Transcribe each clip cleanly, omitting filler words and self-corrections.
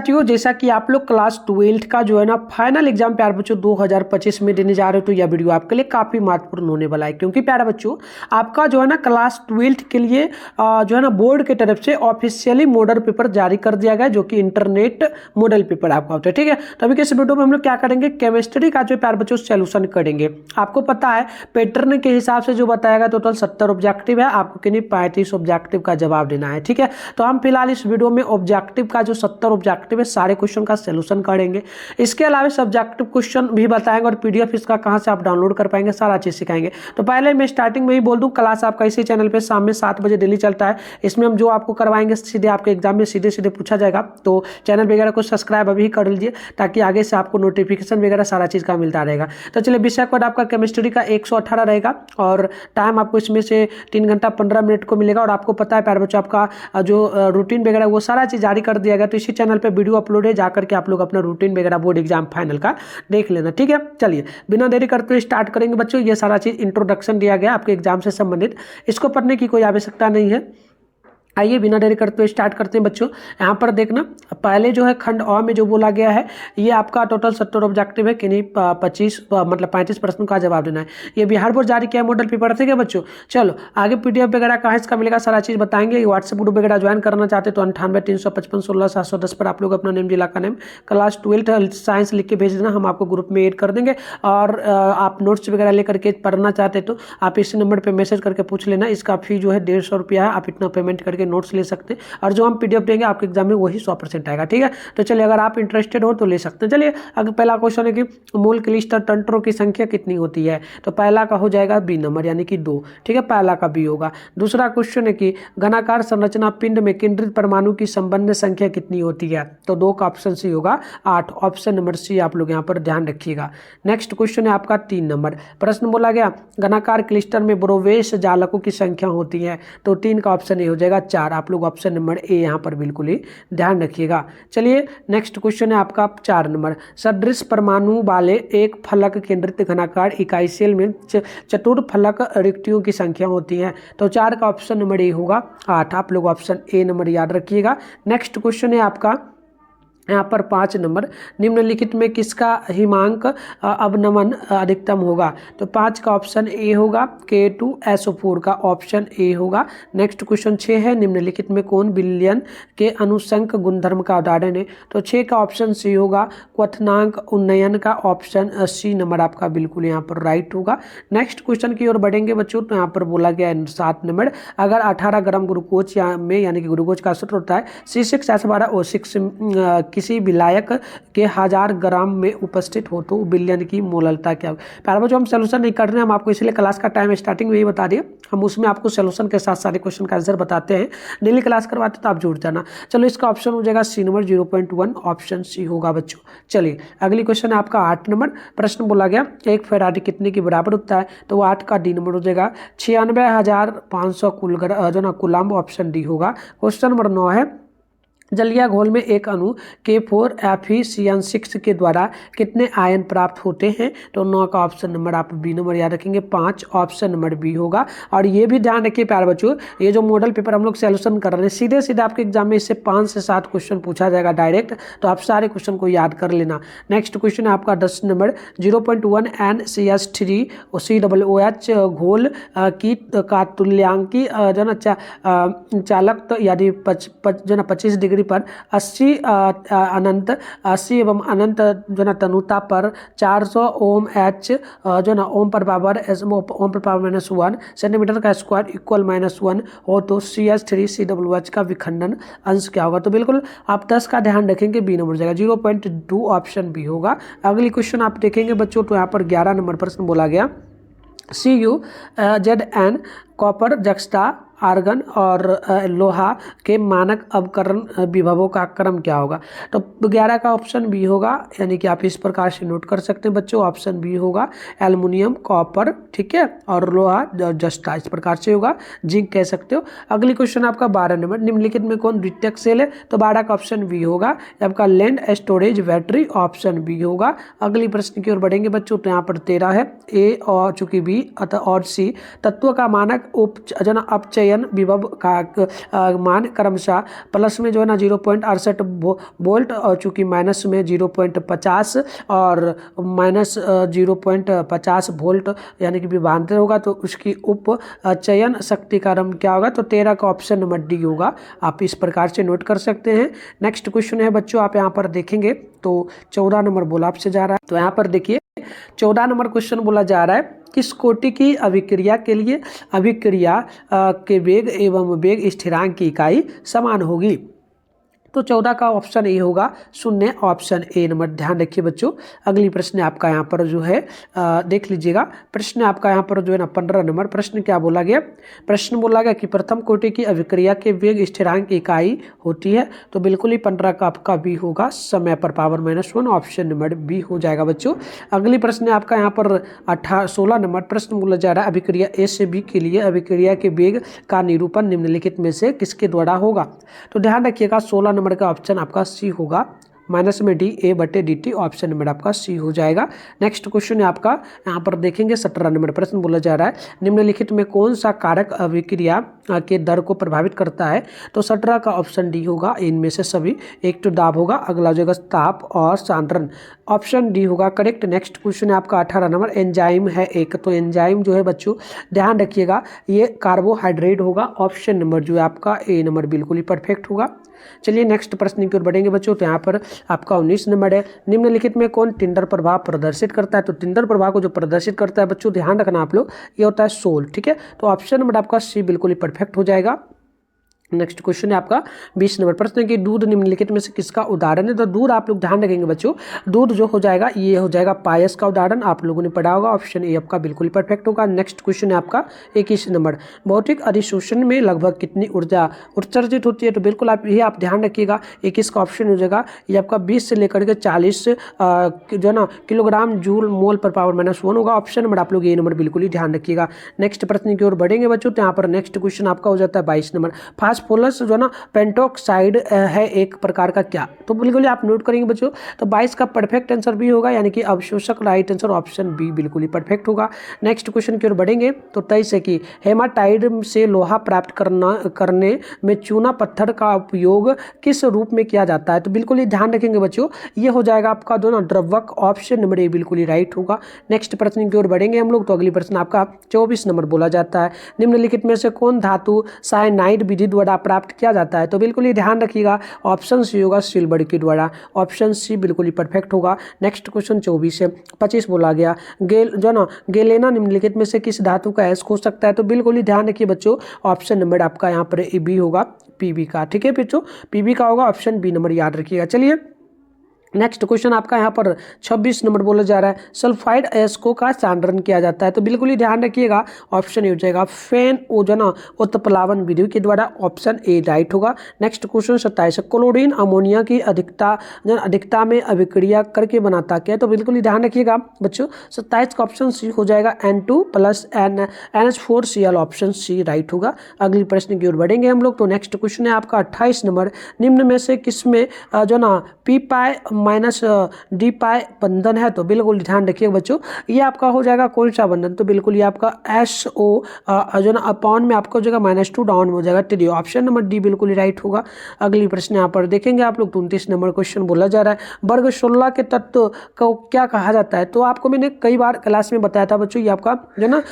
साथियों, जैसा कि आप लोग क्लास 12th का जो है ना फाइनल एग्जाम प्यारे बच्चों 2025 में देने जा रहे हो, तो यह वीडियो आपके लिए काफ़ी महत्वपूर्ण होने वाला है। क्योंकि प्यारे बच्चों आपका जो है ना क्लास 12th के लिए जो है ना बोर्ड की तरफ से ऑफिशियली मॉडल पेपर जारी कर दिया गया है, जो कि इंटरनेट मॉडल पेपर आपका होता है। ठीक है, तो अभी के इस वीडियो में हम लोग क्या करेंगे, केमिस्ट्री का जो प्यारे बच्चों सोल्यूशन करेंगे। आपको पता है पैटर्न के हिसाब से जो बताया गया टोटल 70 ऑब्जेक्टिव है, आपको किन्हीं 35 ऑब्जेक्टिव का जवाब देना है। ठीक है, तो हम फिलहाल इस वीडियो में ऑब्जेक्टिव का जो 70 ऑब्जेक्टिव है सारे क्वेश्चन का सॉल्यूशन करेंगे। इसके अलावा सब्जेक्टिव क्वेश्चन भी बताएंगे और पीडीएफ इसका कहां से आप डाउनलोड कर पाएंगे, सारा चीज सिखाएंगे। तो पहले मैं स्टार्टिंग में ही बोल दूं, क्लास आपका इसी चैनल पे शाम में 7 बजे डेली चलता है। इसमें हम जो आपको करवाएंगे सीधे आपके एग्जाम में सीधे सीधे पूछा जाएगा। तो चैनल वगैरह को सब्सक्राइब अभी कर लीजिए ताकि आगे से आपको नोटिफिकेशन वगैरह सारा चीज का मिलता रहेगा। तो चलिए, विषय कोड आपका केमिस्ट्री का 118 रहेगा और टाइम आपको इसमें से 3 घंटा 15 मिनट को मिलेगा। और आपको पता है प्यारे बच्चों आपका जो रूटीन वगैरह वो सारा चीज जारी कर दिया गया। तो इसी चैनल पे वीडियो अपलोड है, जाकर के आप लोग अपना रूटीन वगैरह बोर्ड एग्जाम फाइनल का देख लेना। ठीक है, चलिए बिना देरी करते हुए स्टार्ट करेंगे बच्चों। ये सारा चीज इंट्रोडक्शन दिया गया आपके एग्जाम से संबंधित, इसको पढ़ने की कोई आवश्यकता नहीं है। आइए बिना देरी करते हुए स्टार्ट करते हैं बच्चों। यहाँ पर देखना, पहले जो है खंड अ में जो बोला गया है, ये आपका टोटल 70 ऑब्जेक्टिव है, किन्हीं 35 प्रश्नों का जवाब देना है। ये बिहार बोर्ड जारी किया मॉडल पेपर। ठीक है बच्चों, चलो आगे पीडीएफ वगैरह कहाँ इसका मिलेगा सारा चीज़ बताएंगे। व्हाट्सएप ग्रुप वगैरह ज्वाइन करना चाहते तो 98 355 16 710 पर आप लोग अपना नेम, जिला का नेम, क्लास 12 साइंस लिख के भेज देना, हम आपको ग्रुप में ऐड कर देंगे। और आप नोट्स वगैरह लेकर के पढ़ना चाहते तो आप इसी नंबर पर मैसेज करके पूछ लेना। इसका फी जो है 150 रुपया है, आप इतना पेमेंट करके नोट्स ले सकते हैं। और जो हम पीडीएफ देंगे आपके एग्जाम में वही 100% आएगा। ठीक है, तो चलिए अगर आप इंटरेस्टेड हो तो ले सकते हैं। चलिए अगर पहला क्वेश्चन है कि मूल क्लिस्टर तंत्रों की संख्या कितनी होती है, तो पहला का हो जाएगा बी नंबर यानी कि 2। ठीक है, पहला का बी होगा। दूसरा क्वेश्चन है कि घनाकार संरचना पिंड में केंद्रित परमाणु की संबंध संख्या कितनी होती है, तो 2 का ऑप्शन सी होगा 8। ऑप्शन नंबर सी आप लोग यहाँ पर ध्यान रखिएगा। नेक्स्ट क्वेश्चन है आपका 3 नंबर। प्रश्न बोला गया घनाकार क्लिस्टर में ब्रोवेश जालकों की संख्या होती है, तो 3 का ऑप्शन ए हो जाएगा 4। आप लोग ऑप्शन नंबर ए यहाँ पर बिल्कुल ही ध्यान रखिएगा। चलिए नेक्स्ट क्वेश्चन है आपका 4 नंबर। सदृश परमाणु वाले एक फलक केंद्रित घनाकार इकाई सेल में चतुर्फलक रिक्तियों की संख्या होती है, तो 4 का ऑप्शन नंबर ए होगा 8। आप लोग ऑप्शन ए नंबर याद रखिएगा। नेक्स्ट क्वेश्चन है आपका यहाँ पर 5 नंबर। निम्नलिखित में किसका हिमांक अवनमन अधिकतम होगा, तो 5 का ऑप्शन ए होगा K2SO4 का ऑप्शन ए होगा। नेक्स्ट क्वेश्चन 6 है, निम्नलिखित में कौन विलयन के अनुसंक गुणधर्म का उदाहरण है, तो 6 का ऑप्शन सी होगा क्वथनांक उन्नयन का ऑप्शन सी नंबर आपका बिल्कुल यहाँ पर राइट होगा। नेक्स्ट क्वेश्चन की ओर बढ़ेंगे बच्चों, तो यहाँ पर बोला गया है 7 नंबर। अगर 18 ग्राम ग्लूकोज में यानी कि ग्लूकोज का सूत्र होता है C6H12O6 किसी विलायक के 1000 ग्राम में उपस्थित हो तो विलयन की मोललता क्या होगी। प्यारे बच्चों हम सोल्यूशन नहीं कर रहे हैं, हम आपको इसलिए क्लास का टाइम स्टार्टिंग में ही बता दिए, हम उसमें आपको सोल्यूशन के साथ सारे क्वेश्चन का आंसर बताते हैं। डेली क्लास करवाते तो आप जुड़ जाना। चलो इसका ऑप्शन हो जाएगा सी नंबर 0.1, ऑप्शन सी होगा बच्चों। चलिए अगली क्वेश्चन है आपका 8 नंबर। प्रश्न बोला गया एक फेरारी कितने के बराबर होता है, तो 8 का डी नंबर हो जाएगा 96,500 कूलम्ब, ऑप्शन डी होगा। क्वेश्चन नंबर 9 है जलीय घोल में एक अणु K4FeCN6 के द्वारा कितने आयन प्राप्त होते हैं, तो 9 का ऑप्शन नंबर आप बी नंबर याद रखेंगे 5। ऑप्शन नंबर बी होगा। और ये भी ध्यान रखिए प्यारे बच्चों, ये जो मॉडल पेपर हम लोग सॉल्यूशन कर रहे हैं सीधे सीधे आपके एग्जाम में इससे 5 से 7 क्वेश्चन पूछा जाएगा डायरेक्ट, तो आप सारे क्वेश्चन को याद कर लेना। नेक्स्ट क्वेश्चन है आपका 10 नंबर। 0.1 NCH3 COOH घोल की का तुल्यांकी जो ना चालक यदि 25 डिग्री पर 80 एवं अनंत जो ना तनुता पर 400 ओम एच जो ना ओम पर पावर ओम पर पावर -1 सेंटीमीटर का स्क्वायर इक्वल -1 हो तो CH3COOH का विखंडन अंश क्या होगा, तो बिल्कुल आप 10 का ध्यान रखेंगे, बी नंबर जाएगा 0.2, ऑप्शन बी होगा। अगली क्वेश्चन आप देखेंगे बच्चों, तो यहाँ पर 11 नंबर प्रश्न बोला गया CuZn कॉपर जक्स्टा आर्गन और लोहा के मानक अवकरण विभवों का क्रम क्या होगा, तो 11 का ऑप्शन बी होगा, यानी कि आप इस प्रकार से नोट कर सकते हैं बच्चों, ऑप्शन बी होगा एल्युमिनियम कॉपर, ठीक है, और लोहा जस्टा, इस प्रकार से होगा, जिंक कह सकते हो। अगली क्वेश्चन आपका 12 नंबर। निम्नलिखित में कौन द्वितीयक सेल है, तो 12 का ऑप्शन बी होगा आपका land storage battery, option B होगा। अगली प्रश्न की ओर बढ़ेंगे बच्चों, तो यहाँ पर 13 है ए और चूंकि बी और सी तत्व का मानक अपचय चयन विभव का मान क्रमशः प्लस में जो है ना 0.68 वोल्ट और चूँकि माइनस में 0.50 और माइनस 0.50 वोल्ट यानी कि विभवांतर होगा, तो उसकी उप चयन शक्ति का क्रम क्या होगा, तो 13 का ऑप्शन नंबर डी होगा। आप इस प्रकार से नोट कर सकते हैं। नेक्स्ट क्वेश्चन है बच्चों, आप यहाँ पर देखेंगे तो 14 नंबर बोला आपसे जा रहा है। तो यहाँ पर देखिए 14 नंबर क्वेश्चन बोला जा रहा है, किस कोटि की अभिक्रिया के लिए अभिक्रिया के वेग एवं वेग स्थिरांक की इकाई समान होगी। तो 14 का ऑप्शन ए होगा, शून्य ऑप्शन ए नंबर। ध्यान रखिए बच्चों। अगली प्रश्न आपका यहाँ पर जो है देख लीजिएगा। प्रश्न आपका यहाँ पर जो है ना 15 नंबर प्रश्न क्या बोला गया, प्रश्न बोला गया कि प्रथम कोटि की अभिक्रिया के वेग स्थिरांक की इकाई होती है। तो बिल्कुल ही 15 का आपका बी होगा, समय पर पावर -1 ऑप्शन नंबर बी हो जाएगा बच्चों। अगली प्रश्न आपका यहाँ पर 16 नंबर प्रश्न बोला जा रहा है, अभिक्रिया ए से बी के लिए अभिक्रिया के वेग का निरूपण निम्नलिखित में से किसके द्वारा होगा। तो ध्यान रखिएगा 16 नंबर का ऑप्शन आपका सी होगा, माइनस में डी ए बटे डी टी, ऑप्शन नंबर आपका सी हो जाएगा। नेक्स्ट क्वेश्चन है आपका यहाँ पर देखेंगे 17 नंबर प्रश्न बोला जा रहा है, निम्नलिखित में कौन सा कारक अभिक्रिया के दर को प्रभावित करता है। तो 17 का ऑप्शन डी होगा, इनमें से सभी। एक तो दाब होगा, अगला हो जाएगा ताप और सांद्रण, ऑप्शन डी होगा करेक्ट। नेक्स्ट क्वेश्चन है आपका 18 नंबर, एंजाइम है एक। तो एंजाइम जो है बच्चों ध्यान रखिएगा ये कार्बोहाइड्रेट होगा, ऑप्शन नंबर जो है आपका ए नंबर बिल्कुल ही परफेक्ट होगा। चलिए नेक्स्ट प्रश्न की ओर बढ़ेंगे बच्चों। तो यहाँ पर आपका 19 नंबर है, निम्नलिखित में कौन टिंडर प्रभाव प्रदर्शित करता है। तो टिंडर प्रभाव को जो प्रदर्शित करता है बच्चों ध्यान रखना आप लोग, ये होता है सोल। ठीक है, तो ऑप्शन नंबर आपका सी बिल्कुल ही परफेक्ट हो जाएगा। नेक्स्ट क्वेश्चन है आपका 20 नंबर प्रश्न है कि दूध निम्नलिखित में से किसका उदाहरण है। तो दूध आप लोग ध्यान रखेंगे बच्चों, दूध जो हो जाएगा ये हो जाएगा पायस का उदाहरण, आप लोगों ने पढ़ा होगा, ऑप्शन ए आपका बिल्कुल परफेक्ट होगा। नेक्स्ट क्वेश्चन है आपका 21 नंबर, भौतिक अधिशोषण में लगभग कितनी ऊर्जा उत्सर्जित होती है। तो बिल्कुल आप ये आप ध्यान रखिएगा, 21 का ऑप्शन हो जाएगा ये आपका 20 से लेकर के 40 जो है ना किलोग्राम जूल मोल पर पावर -1 होगा, ऑप्शन नंबर आप लोग ये नंबर बिल्कुल ही ध्यान रखिएगा। नेक्स्ट प्रश्न की ओर बढ़ेंगे बच्चों। तो यहाँ पर नेक्स्ट क्वेश्चन आपका हो जाता है 22 नंबर, फास्फोरस जो है ना पेंटोक्साइड है एक प्रकार का क्या। तो बिल्कुल आप नोट करेंगे बच्चों, तो 22 का परफेक्ट आंसर भी होगा, यानी कि अवशोषक राइट आंसर ऑप्शन बी बिल्कुल ही परफेक्ट होगा। नेक्स्ट क्वेश्चन की ओर बढ़ेंगे। तो 23 है कि हेमाटाइट से लोहा प्राप्त करने में चूना पत्थर का उपयोग किस रूप में किया जाता है। तो बिल्कुल ही ध्यान रखेंगे बच्चों, ये हो जाएगा आपका जो ना द्रवक, ऑप्शन नंबर ए बिल्कुल ही राइट होगा। नेक्स्ट प्रश्न की ओर बढ़ेंगे हम लोग। तो अगली प्रश्न आपका 24 नंबर बोला जाता है, निम्नलिखित में से कौन धातु साइनाइड विधि द्वारा प्राप्त किया जाता है। तो बिल्कुल ही ध्यान रखिएगा, ऑप्शन सी होगा सिल्वर के द्वारा, ऑप्शन सी बिल्कुल ही परफेक्ट होगा। नेक्स्ट क्वेश्चन 24 है 25 बोला गया, जो ना गेलेना निम्नलिखित में से किस धातु का अयस्क हो सकता है। तो बिल्कुल ही ध्यान रखिए बच्चों, ऑप्शन नंबर आपका यहाँ पर ए बी होगा, पीबी का। ठीक है बच्चों, पीबी का होगा, ऑप्शन बी नंबर याद रखिएगा। चलिए नेक्स्ट क्वेश्चन आपका यहाँ पर 26 नंबर बोला जा रहा है, सल्फाइड अयस्कों का सांद्रण किया जाता है। तो बिल्कुल ही ध्यान रखिएगा, ऑप्शन ए हो जाएगा फेन ओजन उत्प्लावन विधि के द्वारा, ऑप्शन ए राइट होगा। नेक्स्ट क्वेश्चन 27, क्लोरीन अमोनिया की अधिकता में अभिक्रिया करके बनाता क्या। तो बिल्कुल ही ध्यान रखिएगा बच्चों, 27 का ऑप्शन सी हो जाएगा N2 + NH4Cl, option C right होगा। अगली प्रश्न की ओर बढ़ेंगे हम लोग। तो नेक्स्ट क्वेश्चन है आपका 28 नंबर, निम्न में से किसमें जो ना पी पाई -d पाई बंधन है। तो बिल्कुल ध्यान रखिए बच्चों, ये आपका हो जाएगा कौन सा बंधन। तो बिल्कुल ये आपका SO जो ना अपॉन में आपका हो जाएगा -2 डाउन में हो जाएगा 3, ऑप्शन नंबर डी बिल्कुल ही राइट होगा। अगली प्रश्न यहाँ पर देखेंगे आप लोग। 29 नंबर क्वेश्चन बोला जा रहा है, वर्ग 16 के तत्व को क्या कहा जाता है। तो आपको मैंने कई बार क्लास में बताया था बच्चों, ये आपका जो ना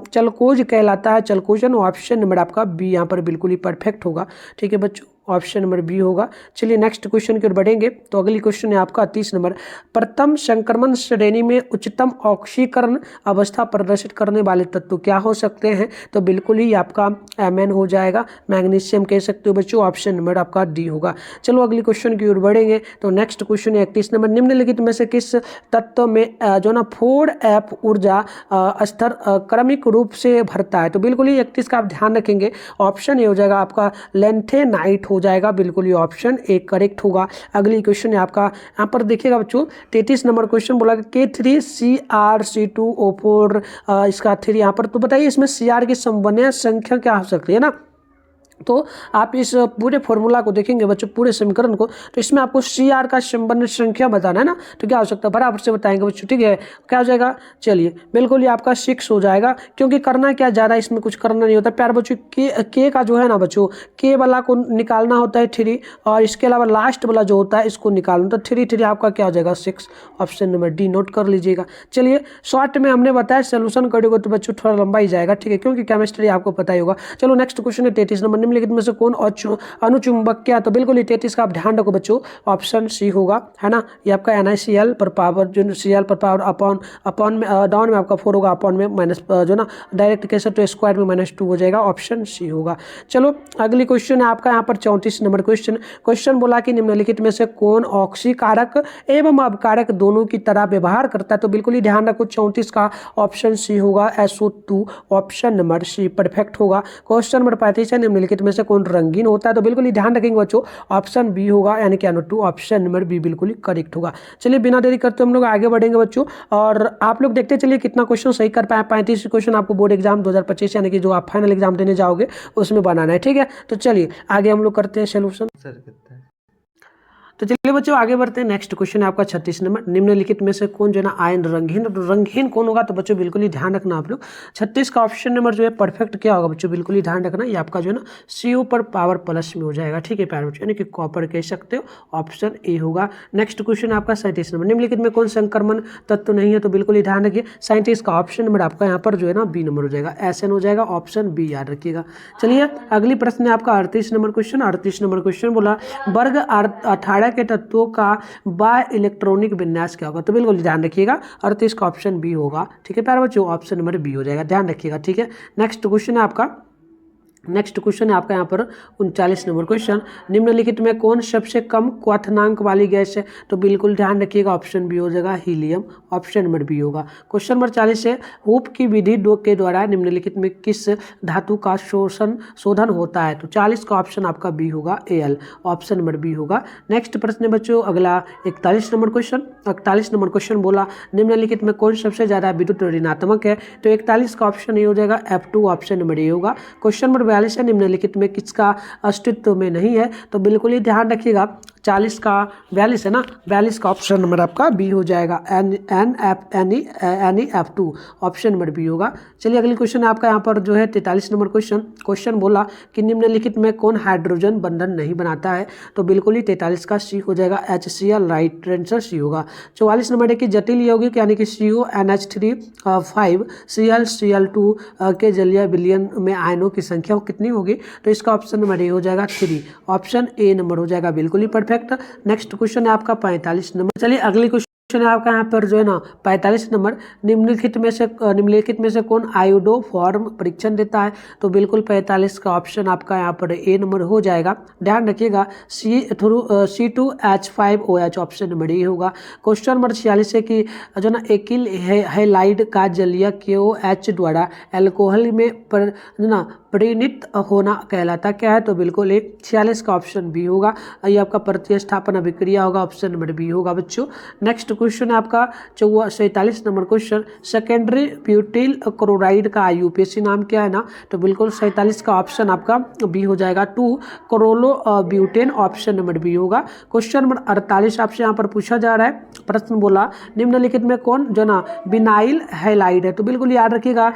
चलकोज कहलाता है, चलकोजन, ऑप्शन नंबर आपका बी यहाँ पर बिल्कुल ही परफेक्ट होगा। ठीक है बच्चों, ऑप्शन नंबर बी होगा। चलिए नेक्स्ट क्वेश्चन की ओर बढ़ेंगे। तो अगली क्वेश्चन है आपका 30 नंबर, प्रथम संक्रमण श्रेणी में उच्चतम ऑक्सीकरण अवस्था प्रदर्शित करने वाले तत्व क्या हो सकते हैं। तो बिल्कुल ही आपका Mn हो जाएगा, मैग्नीशियम कह सकते हो बच्चों, ऑप्शन नंबर आपका डी होगा। चलो अगली क्वेश्चन की ओर बढ़ेंगे। तो नेक्स्ट क्वेश्चन है 31 नंबर, निम्नलिखित में से किस तत्व में जो ना 4F ऊर्जा स्तर क्रमिक रूप से भरता है। तो बिल्कुल ही 31 का आप ध्यान रखेंगे, ऑप्शन ए हो जाएगा आपका लैंथेनाइट हो जाएगा, बिल्कुल ही ऑप्शन ए करेक्ट होगा। अगली क्वेश्चन है आपका यहाँ पर देखिएगा बच्चों 33 नंबर क्वेश्चन बोला K3CrC2O4 इसका 3 यहाँ पर। तो बताइए इसमें Cr की समवन्य संख्या क्या हो सकती है ना। तो आप इस पूरे फॉर्मूला को देखेंगे बच्चों, पूरे समीकरण को, तो इसमें आपको CR का संबंध संख्या बताना है ना, तो क्या हो सकता है बराबर से बताएंगे बच्चों, ठीक है। क्या हो जाएगा, चलिए बिल्कुल ये आपका 6 हो जाएगा, क्योंकि करना क्या, ज़्यादा इसमें कुछ करना नहीं होता प्यार बच्चों। के का जो है ना बच्चों, के वाला को निकालना होता है 3, और इसके अलावा लास्ट वाला जो होता है इसको निकालना, तो 3 आपका क्या हो जाएगा 6, ऑप्शन नंबर डी नोट कर लीजिएगा। चलिए शॉर्ट में हमने बताया सोल्यूशन करोगे तो बच्चों थोड़ा लंबा ही जाएगा, ठीक है, क्योंकि केमिस्ट्री आपको पता ही होगा। चलो नेक्स्ट क्वेश्चन है 33 नंबर, निम्नलिखित में से कौन अनुचुंबक क्या, तो बिल्कुल 33 का आप ध्यान रखो बच्चों, ऑप्शन सी होगा, है ना। ये आपका NaCl पर पावर जो Cl पर पावर अपॉन में डाउन में आपका 4 होगा, अपॉन में माइनस जो ना डायरेक्ट कैसे तो स्क्वायर में -2 हो जाएगा, ऑप्शन सी होगा। चलो अगली क्वेश्चन है आपका यहाँ पर 34 नंबर क्वेश्चन बोला कि निम्नलिखित में से कौन ऑक्सीकारक एवं अपकारक दोनों की तरह व्यवहार करता है, तो बिल्कुल ही ध्यान रखो 34 का ऑप्शन सी होगा, SO2, option number C perfect होगा। क्वेश्चन नंबर 35 है, निम्नलिखित में से कौन रंगीन होता है, तो बिल्कुल ही ध्यान रखेंगे बच्चों, ऑप्शन बी होगा, यानी कि NO2, ऑप्शन नंबर बी बिल्कुल ही करेक्ट होगा। चलिए बिना देरी करते हम लोग आगे बढ़ेंगे बच्चों, और आप लोग देखते चलिए कितना क्वेश्चन सही कर पाए। 35 क्वेश्चन आपको बोर्ड एग्जाम 2025 यानी कि जो आप फाइनल एग्जाम देने जाओगे उसमें बनाना है, ठीक है। तो चलिए आगे हम लोग करते हैं सोल्यूशन। तो चलिए बच्चों आगे बढ़ते हैं। नेक्स्ट क्वेश्चन है आपका 36 नंबर, निम्नलिखित में से कौन जो है ना आयन रंगहीन, तो रंगहीन कौन होगा, तो बच्चों बिल्कुल ही ध्यान रखना आप लोग, 36 का ऑप्शन नंबर जो है परफेक्ट क्या होगा बच्चों, बिल्कुल ही ध्यान रखना, ये आपका जो है ना CO पर पावर प्लस में हो जाएगा, ठीक है प्यारे बच्चों, यानी कि कॉपर कह सकते हो, ऑप्शन ए होगा। नेक्स्ट क्वेश्चन आपका 37 नंबर, निम्नलिखित में कौन संक्रमण तत्व नहीं है, तो बिल्कुल ही ध्यान रखिए, 37 का ऑप्शन नंबर आपका यहाँ पर जो है ना बी नंबर हो जाएगा, SN हो जाएगा, ऑप्शन बी याद रखिएगा। चलिए अगली प्रश्न है आपका 38 नंबर क्वेश्चन। 38 नंबर क्वेश्चन बोला वर्ग 18 के तत्वों का बाय इलेक्ट्रॉनिक विन्यास क्या होगा, तो बिल्कुल ध्यान रखिएगा 38 का ऑप्शन बी होगा, ठीक है प्यारे बच्चों, ऑप्शन नंबर बी हो जाएगा, ध्यान रखिएगा, ठीक है। नेक्स्ट क्वेश्चन है आपका यहाँ पर 39 नंबर क्वेश्चन, निम्नलिखित में कौन सबसे कम क्वथनांक वाली गैस है, तो बिल्कुल ध्यान रखिएगा, ऑप्शन बी हो जाएगा हीलियम, ऑप्शन नंबर बी होगा। क्वेश्चन नंबर 40 है हूप की विधि के द्वारा निम्नलिखित में किस धातु का शोधन होता है, तो 40 का ऑप्शन आपका बी होगा, Al, ऑप्शन नंबर बी होगा। नेक्स्ट प्रश्न है बच्चों अगला 41 नंबर क्वेश्चन। 41 नंबर क्वेश्चन बोला निम्नलिखित में कौन सबसे ज्यादा विद्युत ऋणात्मक है, तो 41 का ऑप्शन ये हो जाएगा F2, ऑप्शन नंबर ए होगा। क्वेश्चन नंबर 42 है निम्नलिखित में किसका अस्तित्व में नहीं है, तो बिल्कुल ही ध्यान रखिएगा 40 का 42 है ना, 42 का ऑप्शन नंबर आपका बी हो जाएगा, NeF2, ऑप्शन नंबर बी होगा। चलिए अगली क्वेश्चन है आपका यहाँ पर जो है 43 नंबर क्वेश्चन बोला कि निम्नलिखित में कौन हाइड्रोजन बंधन नहीं बनाता है, तो बिल्कुल ही 43 का सी हो जाएगा, HCl, राइट आंसर सी होगा। 44 नंबर है कि जटिल यौगिक यानी कि CO NH3 5 Cl2 के जलीय विलयन में आयनों की संख्या कितनी होगी, तो इसका ऑप्शन नंबर ए हो जाएगा 3, ऑप्शन ए नंबर हो जाएगा, बिल्कुल ही परफेक्ट। नेक्स्ट क्वेश्चन है आपका 45 नंबर। चलिए अगली क्वेश्चन है आपका यहाँ पर जो है ना 45 नंबर, निम्नलिखित में से कौन आयोडोफॉर्म परीक्षण देता है, तो बिल्कुल 45 का ऑप्शन आपका यहाँ पर ए नंबर हो जाएगा, ध्यान रखिएगा, C2H5OH, ऑप्शन नंबर ए होगा। क्वेश्चन नंबर 46 है कि जो ना एकिल हैलाइड का जलीय KOH द्वारा एल्कोहल में परिणत होना कहलाता क्या है, तो बिल्कुल 46 का ऑप्शन बी होगा, ये आपका प्रतिस्थापन अभिक्रिया होगा, ऑप्शन नंबर बी होगा बच्चों। नेक्स्ट क्वेश्चन है आपका 47 number question, secondary butyl chloride का IUPAC नाम क्या है ना, तो बिल्कुल 47 का ऑप्शन आपका बी हो जाएगा, 2 chloro butane, option number B होगा। क्वेश्चन नंबर 48 आपसे यहाँ पर पूछा जा रहा है, प्रश्न बोला निम्नलिखित में कौन जो ना बिनाइल हैलाइड है, तो बिल्कुल याद रखिएगा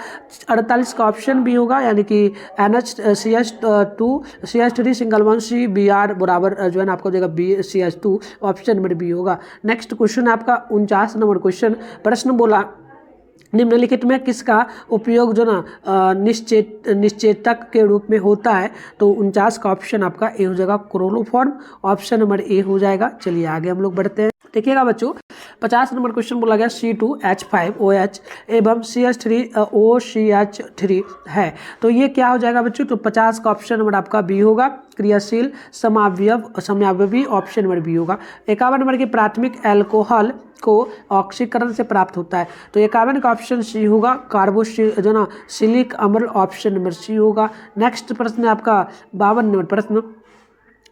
48 का ऑप्शन बी होगा, यानी कि NHCH2CH3 सिंगल वन CBr बराबर जो है ना आपको देगा BCH2, ऑप्शन नंबर बी होगा। नेक्स्ट क्वेश्चन आपका 49 नंबर क्वेश्चन, प्रश्न बोला निम्नलिखित में किसका उपयोग जो ना निश्चेतक के रूप में होता है, तो 49 का ऑप्शन आपका ए हो जाएगा, क्लोरोफॉर्म, ऑप्शन नंबर ए हो जाएगा। चलिए आगे हम लोग बढ़ते हैं, देखिएगा बच्चों 50 नंबर क्वेश्चन बोला गया C2H5OH एवं CH3OCH3 है, तो ये क्या हो जाएगा बच्चों, तो 50 का ऑप्शन नंबर आपका बी होगा, क्रियाशील समावयवी, ऑप्शन नंबर बी होगा। 51 नंबर की प्राथमिक एल्कोहल को ऑक्सीकरण से प्राप्त होता है, तो 51 का ऑप्शन सी होगा, जो ना सिलिक अम्ल, ऑप्शन नंबर सी होगा। नेक्स्ट प्रश्न है आपका 52 नंबर प्रश्न,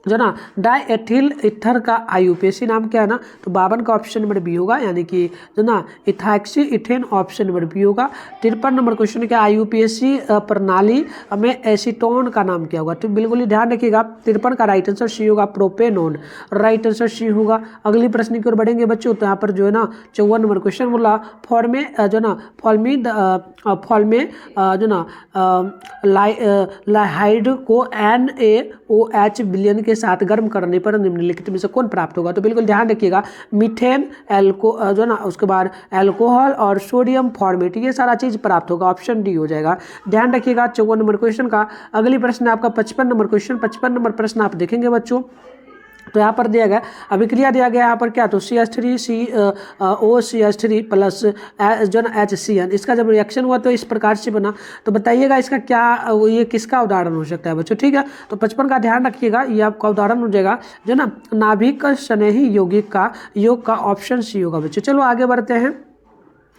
जो ना डाइएथिल ईथर का आईयूपीएसी नाम क्या है ना, तो 52 का ऑप्शन नंबर बी होगा, यानी कि जो ना इथाक्सी इथेन ऑप्शन नंबर बी होगा। 53 नंबर क्वेश्चन क्या, आईयूपीएसी प्रणाली में एसीटोन का नाम क्या होगा, तो बिल्कुल ही ध्यान रखिएगा। 53 का राइट आंसर सी होगा, प्रोपेनोन, राइट आंसर सी होगा। अगली प्रश्न की ओर बढ़ेंगे बच्चों, तो यहाँ पर जो है ना 54 नंबर क्वेश्चन बोला, फॉर्मे जो ना फॉर्मे जो ना लाइहाइड को NaOH विलयन के साथ गर्म करने पर निम्नलिखित में से कौन प्राप्त होगा, तो बिल्कुल ध्यान रखिएगा। मीथेन, जो ना उसके बाद एल्कोहल और सोडियम फॉर्मेट, ये सारा चीज प्राप्त होगा, ऑप्शन डी हो जाएगा। ध्यान रखिएगा 54 नंबर क्वेश्चन का। अगली प्रश्न है आपका 55 नंबर क्वेश्चन। 55 नंबर प्रश्न आप देखेंगे बच्चों, तो यहाँ पर दिया गया अभिक्रिया दिया गया यहाँ पर क्या, तो CH3COCH3 प्लस जो ना HCN, इसका जब रिएक्शन हुआ तो इस प्रकार से बना। तो बताइएगा इसका क्या, ये किसका उदाहरण हो सकता है बच्चों, ठीक है। तो 55 का ध्यान रखिएगा, ये आपका उदाहरण हो जाएगा जो ना नाभिक स्नेही यौगिक का योग का ऑप्शन सी होगा बच्चों। चलो आगे बढ़ते हैं।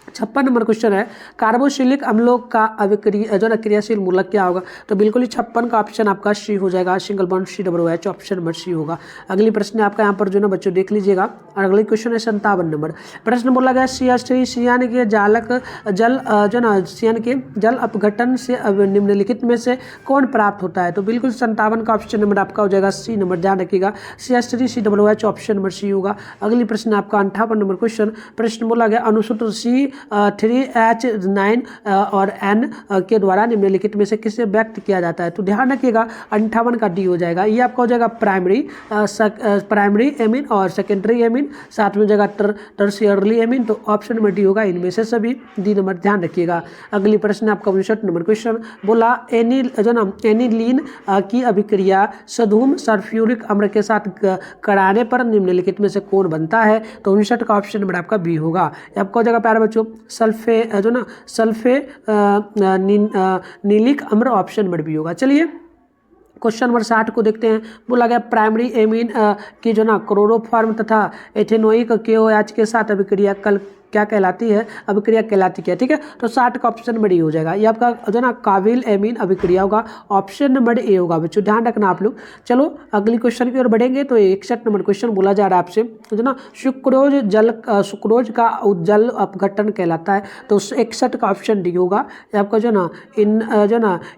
56 नंबर क्वेश्चन है, कार्बोक्सिलिक अम्लों का अभिक्रिया जो ना क्रियाशील मूलक क्या होगा, तो बिल्कुल ही 56 का ऑप्शन आपका सी हो जाएगा, single bond COOH, option number C होगा। अगली प्रश्न आपका यहाँ पर जो ना बच्चों देख लीजिएगा। और अगली क्वेश्चन है 57 नंबर प्रश्न बोला गया, CH3 सियान के जालक जल जो ना सियान के जल अपघटन से निम्नलिखित में से कौन प्राप्त होता है, तो बिल्कुल 57 का ऑप्शन नंबर आपका हो जाएगा सी नंबर, ध्यान रखिएगा। CH3 COOH, option number C होगा। अगली प्रश्न आपका 58 नंबर क्वेश्चन, प्रश्न बोला गया अनुसूत्र C3H9 और N के द्वारा निम्नलिखिट में से किसे व्यक्त किया जाता है, तो ध्यान रखिएगा 58 का डी हो जाएगा। ये आपका हो जाएगा प्राइमरी एमीन और सेकेंडरी एमीन, साथ में हो जाएगा टर्शियरली एमीन, तो ऑप्शन नंबर डी होगा इनमें से सभी, डी नंबर ध्यान रखिएगा। अगली प्रश्न आपका 59 नंबर क्वेश्चन बोला, एनिलीन की अभिक्रिया सधूम सल्फ्यूरिक अम्ल के साथ कराने पर निम्नलिखित में से कौन बनता है, तो 59 का ऑप्शन नंबर आपका बी होगा। आपका हो जाएगा प्यारे बच्चों सल्फे नीलिक अम्ल, ऑप्शन नंबर बी होगा। चलिए क्वेश्चन नंबर 60 को देखते हैं। बोला गया प्राइमरी एमीन की जो ना क्लोरोफॉर्म तथा एथेनोइक KOH के साथ अभिक्रिया क्या कहलाती है, अभिक्रिया कहलाती क्या, ठीक है। तो 60 का ऑप्शन नंबर ए हो जाएगा। ये आपका जो ना काबिल एमीन अभिक्रिया होगा, ऑप्शन नंबर ए होगा बच्चों, ध्यान रखना आप लोग। चलो अगली क्वेश्चन की ओर बढ़ेंगे। तो 61 नंबर क्वेश्चन बोला जा रहा है आपसे, जो ना सुक्रोज का जल अपघटन कहलाता है, तो 61 का ऑप्शन डी होगा। आपका जो ना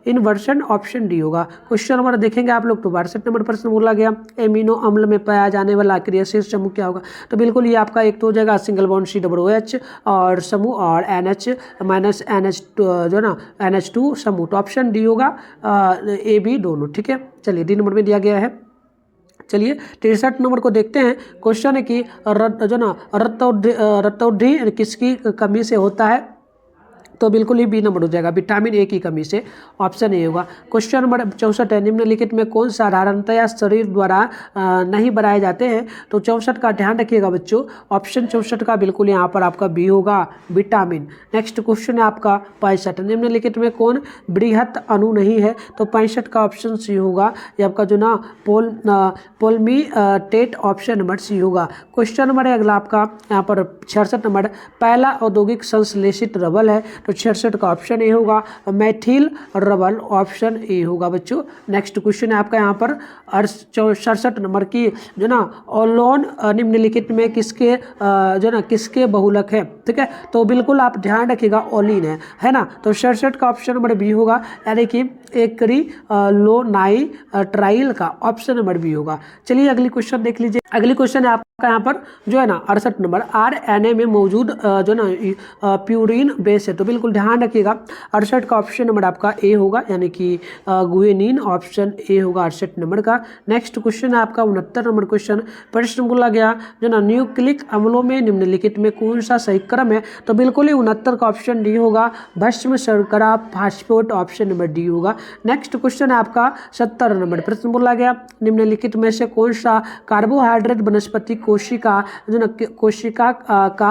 इनवर्सन, ऑप्शन डी होगा। क्वेश्चन नंबर देखेंगे आप लोग, तो 62 नंबर प्रश्न बोला गया एमिनो अम्ल में पाया जाने वाला क्रियाशील समूह क्या होगा, तो बिल्कुल ये आपका एक तो हो जाएगा सिंगल बॉन्ड COOH और समूह और NH माइनस NH2 जो ना NH2 समूह, तो ऑप्शन डी होगा, A B दोनों, ठीक है। चलिए डी नंबर में दिया गया है। चलिए 63 नंबर को देखते हैं। क्वेश्चन है कि जो ना रतौंधी किसकी कमी से होता है, तो बिल्कुल ही बी नंबर हो जाएगा, विटामिन ए की कमी से, ऑप्शन ए होगा। क्वेश्चन नंबर 64 है, निम्नलिखित में कौन साधारणतया शरीर द्वारा नहीं बनाए जाते हैं, तो 64 का ध्यान रखिएगा बच्चों, ऑप्शन 64 का बिल्कुल यहाँ पर आपका बी होगा, विटामिन। नेक्स्ट क्वेश्चन है आपका 65, निम्नलिखित में कौन बृहत अणु नहीं है, तो 65 का ऑप्शन सी होगा, ये आपका जो ना पोलमीटेट, ऑप्शन नंबर सी होगा। क्वेश्चन नंबर है अगला आपका यहाँ पर 66 नंबर, पहला औद्योगिक संश्लेषित रबल है, तो 66 का ऑप्शन ए होगा, मैथिल रबल, ऑप्शन ए होगा बच्चों। नेक्स्ट क्वेश्चन है आपका यहाँ पर 67 नंबर की, जो ना ओलोन निम्नलिखित में किसके जो ना किसके बहुलक है, ठीक है। तो बिल्कुल आप ध्यान रखिएगा ओलिन है ना, तो 67 का ऑप्शन नंबर बी होगा, यानी कि एकरी लोनाई ट्राइल का ऑप्शन नंबर बी होगा। चलिए अगली क्वेश्चन देख लीजिए। अगली क्वेश्चन है आपका यहाँ पर जो है ना 68 नंबर, RNA में मौजूद जो ना प्यूरिन बेस है, तो बिल्कुल ध्यान रखिएगा 68 का ऑप्शन नंबर आपका ए होगा, यानी कि गुएनिन, ऑप्शन ए होगा 68 नंबर का। नेक्स्ट क्वेश्चन है आपका 69 नंबर क्वेश्चन, प्रश्न बोला गया जो ना न्यूक्लिक अम्लों में निम्नलिखित में कौन सा सही क्रम है, तो बिल्कुल ही 69 का ऑप्शन डी होगा, भस्म शर्करा फास्फेट, ऑप्शन नंबर डी होगा। नेक्स्ट क्वेश्चन है आपका 70 नंबर, प्रश्न बोला गया निम्नलिखित में से कौन सा कार्बोहाइड्रेट वनस्पति कोशिका जो ना कोशिका का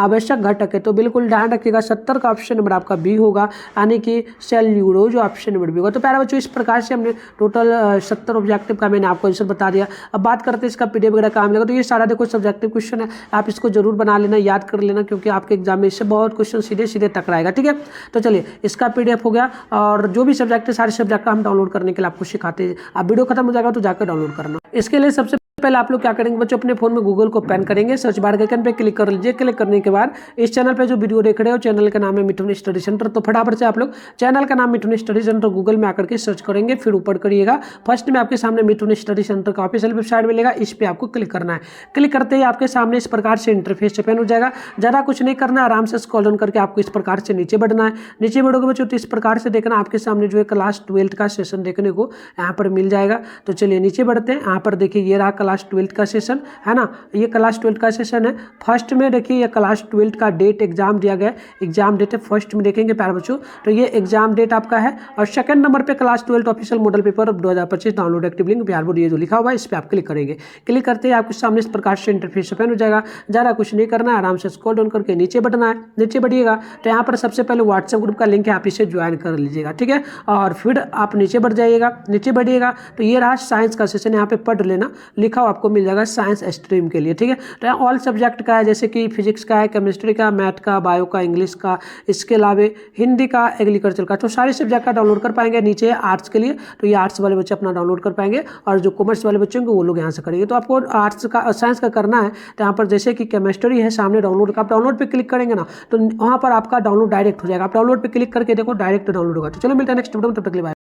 आवश्यक घटक है, तो बिल्कुल ध्यान रखिएगा 70 का ऑप्शन नंबर आपका बी होगा, यानी कि सेल्यूलोज, ऑप्शन नंबर बी होगा। तो प्यारे बच्चों इस प्रकार से हमने टोटल 70 ऑब्जेक्टिव का मैंने आपको आंसर बता दिया। अब बात करते हैं इसका PDF वगैरह काम लगा, तो ये सारा देखो सब्जेक्टिव क्वेश्चन है, आप इसको जरूर बना लेना, याद कर लेना, क्योंकि आपके एग्जाम में इससे बहुत क्वेश्चन सीधे सीधे टकराएगा, ठीक है। तो चलिए इसका PDF हो गया, और जो भी सब्जेक्ट है, सारे सब्जेक्ट का हम डाउनलोड करने के लिए आपको सिखाते हैं। आप वीडियो खत्म हो जाएगा तो जाकर डाउनलोड करना। इसके लिए सबसे पहले आप लोग क्या करेंगे बच्चों, अपने फोन में गूगल को ओपन करेंगे, सर्च बार के आइकन पे क्लिक कर लीजिए। क्लिक करने के बाद इस चैनल पे जो वीडियो देख रहे हो, चैनल का नाम है मिथुन स्टडी सेंटर। तो फटाफट से आप लोग चैनल का नाम मिथुन स्टडी सेंटर गूगल में आकर के सर्च करेंगे, फिर ऊपर करिएगा, फर्स्ट में आपके सामने मिथुन स्टडी सेंटर का ऑफिशियल वेबसाइट मिलेगा, इस पे आपको क्लिक करना है। क्लिक करते ही आपके सामने इस प्रकार से इंटरफेस ओपन हो जाएगा। ज़्यादा कुछ नहीं करना, आराम से स्क्रॉल डाउन करके आपको इस प्रकार से नीचे बढ़ना है। नीचे बढ़ोगे बच्चों तो इस प्रकार से देखना आपके सामने जो है क्लास 12 का सेशन देखने को यहाँ पर मिल जाएगा। तो चलिए नीचे बढ़ते हैं। यहाँ पर देखिए ये रहा क्लास 12 का सेशन है ना, ये क्लास 12 का सेशन है। फर्स्ट में देखिए ये क्लास 12 का डेट एग्जाम दिया गया है, एग्जाम डेट है फर्स्ट में देखेंगे प्यारे बच्चों, तो ये एग्जाम डेट आपका है। और सेकंड नंबर पे class 12 official model paper 2025 download active link Bihar board, ये जो लिखा हुआ है इस पर आप क्लिक करेंगे। क्लिक करते ही आपके सामने इस प्रकार से इंटरफेस ओपन हो जाएगा। ज़्यादा कुछ नहीं करना है, आराम से स्क्रॉल डाउन करके नीचे बढ़ना है। नीचे बढ़िएगा तो यहाँ पर सबसे पहले व्हाट्सएप ग्रुप का लिंक है, आप इसे ज्वाइन कर लीजिएगा, ठीक है। और फिर आप नीचे बढ़ जाइएगा। नीचे बढ़िएगा तो ये रहा साइंस का सेशन, यहाँ पे पढ़ लेना, लिखा हुआ आपको मिल जाएगा साइंस स्ट्रीम के लिए, ठीक है। तो यहाँ ऑल सब्जेक्ट का है, जैसे कि फिजिक्स का है, केमिस्ट्री का, मैथ का, बायो का, इंग्लिश का, इसके अलावा हिंदी का, एग्रीकल्चर का, तो सारे सब्जेक्ट का डाउनलोड कर पाएंगे। नीचे आर्ट्स के लिए तो ये आर्ट्स वाले बच्चे अपना डाउनलोड कर पाएंगे, और जो कॉमर्स वाले बच्चे होंगे वो लोग यहाँ से करेंगे। तो आपको आर्ट्स का साइंस का करना है तो यहाँ पर जैसे कि केमिस्ट्री है सामने डाउनलोड का, आप डाउनलोड पे क्लिक करेंगे ना तो वहाँ पर आपका डाउनलोड डायरेक्ट हो जाएगा। आप डाउनलोड पे क्लिक करके देखो डायरेक्ट डाउनलोड होगा। तो चलो मिलते हैं नेक्स्ट वीडियो में, तब तक के लिए बाय।